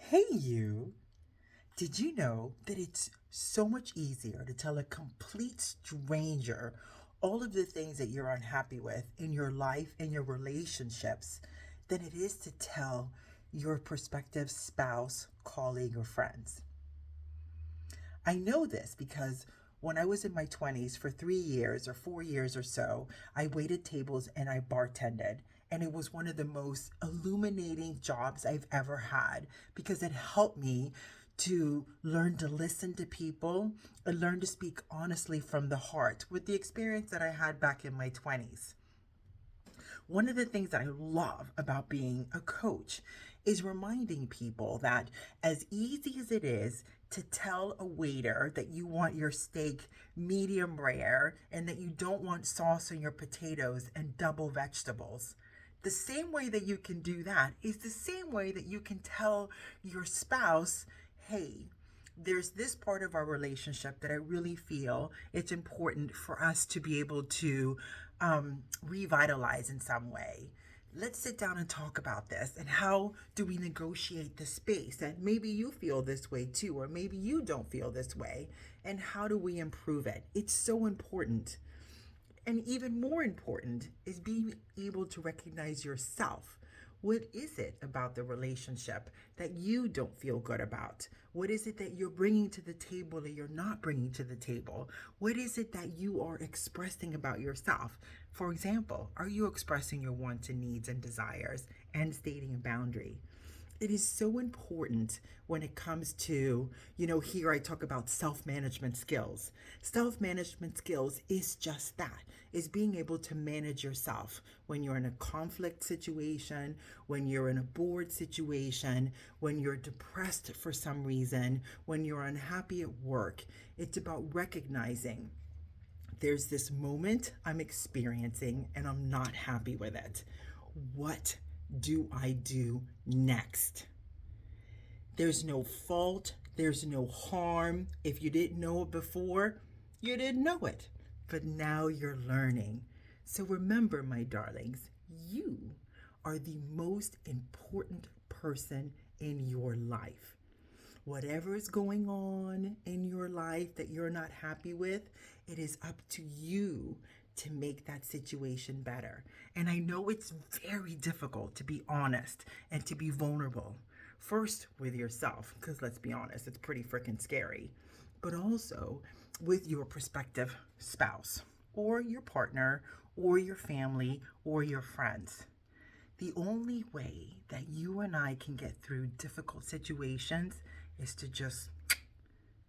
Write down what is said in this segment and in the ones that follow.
Hey, you. Did you know that it's so much easier to tell a complete stranger all of the things that you're unhappy with in your life and your relationships than it is to tell your prospective spouse, colleague, or friends? I know this because when I was in my 20s for 3 years or 4 years or so, I waited tables and I bartended. And it was one of the most illuminating jobs I've ever had because it helped me to learn to listen to people and learn to speak honestly from the heart with the experience that I had back in my 20s. One of the things that I love about being a coach is reminding people that as easy as it is to tell a waiter that you want your steak medium rare and that you don't want sauce on your potatoes and double vegetables, the same way that you can do that is the same way that you can tell your spouse, hey, there's this part of our relationship that I really feel it's important for us to be able to revitalize in some way. Let's sit down and talk about this. And how do we negotiate the space? And maybe you feel this way too, or maybe you don't feel this way. And how do we improve it? It's so important. And even more important is being able to recognize yourself. What is it about the relationship that you don't feel good about? What is it that you're bringing to the table that you're not bringing to the table? What is it that you are expressing about yourself? For example, are you expressing your wants and needs and desires and stating a boundary? It is so important when it comes to, here I talk about self-management skills. Self-management skills is just that, is being able to manage yourself when you're in a conflict situation, when you're in a bored situation, when you're depressed for some reason, when you're unhappy at work. It's about recognizing there's this moment I'm experiencing and I'm not happy with it. What do I do next? There's no fault, there's no harm. If you didn't know it before, you didn't know it. But now you're learning. So remember, my darlings, you are the most important person in your life. Whatever is going on in your life that you're not happy with, it is up to you to make that situation better. And I know it's very difficult to be honest and to be vulnerable. First with yourself, because let's be honest, it's pretty freaking scary, but also with your prospective spouse or your partner or your family or your friends. The only way that you and I can get through difficult situations is to just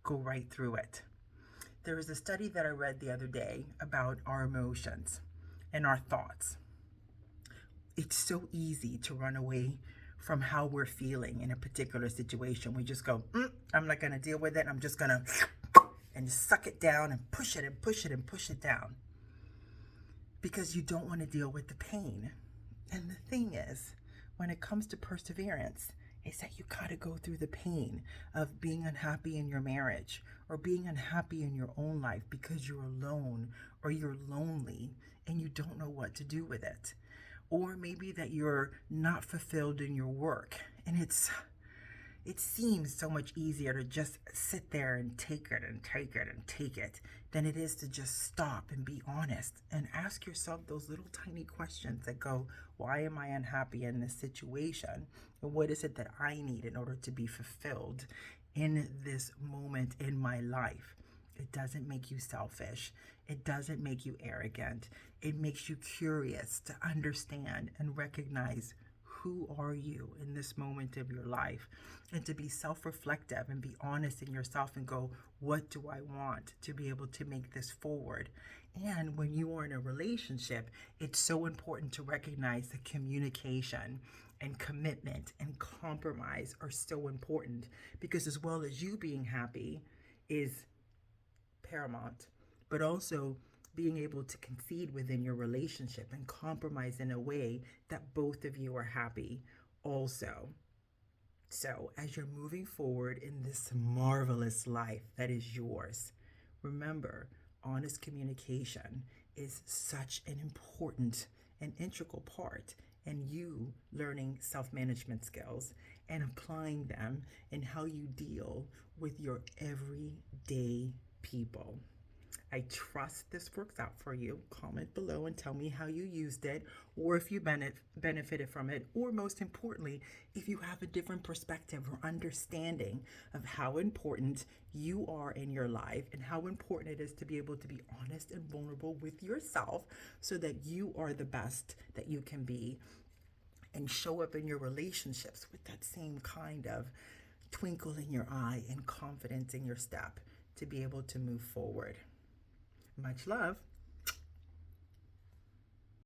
go right through it. There was a study that I read the other day about our emotions and our thoughts. It's so easy to run away from how we're feeling in a particular situation. We just go, I'm not going to deal with it. I'm just going to and suck it down and push it and push it and push it down because you don't want to deal with the pain. And the thing is, when it comes to perseverance, is that you gotta go through the pain of being unhappy in your marriage or being unhappy in your own life because you're alone or you're lonely and you don't know what to do with it. Or maybe that you're not fulfilled in your work and it seems so much easier to just sit there and take it and take it and take it than it is to just stop and be honest and ask yourself those little tiny questions that go, why am I unhappy in this situation? And what is it that I need in order to be fulfilled in this moment in my life? It doesn't make you selfish. It doesn't make you arrogant. It makes you curious to understand and recognize who are you in this moment of your life, and to be self-reflective and be honest in yourself and go, what do I want to be able to make this forward? And when you are in a relationship, it's so important to recognize that communication and commitment and compromise are so important, because as well as you being happy is paramount, but also being able to concede within your relationship and compromise in a way that both of you are happy also. So, as you're moving forward in this marvelous life that is yours, remember, honest communication is such an important and integral part in you learning self management skills and applying them in how you deal with your everyday people. I trust this works out for you. Comment below and tell me how you used it, or if you benefited from it, or most importantly, if you have a different perspective or understanding of how important you are in your life and how important it is to be able to be honest and vulnerable with yourself so that you are the best that you can be and show up in your relationships with that same kind of twinkle in your eye and confidence in your step to be able to move forward. Much love.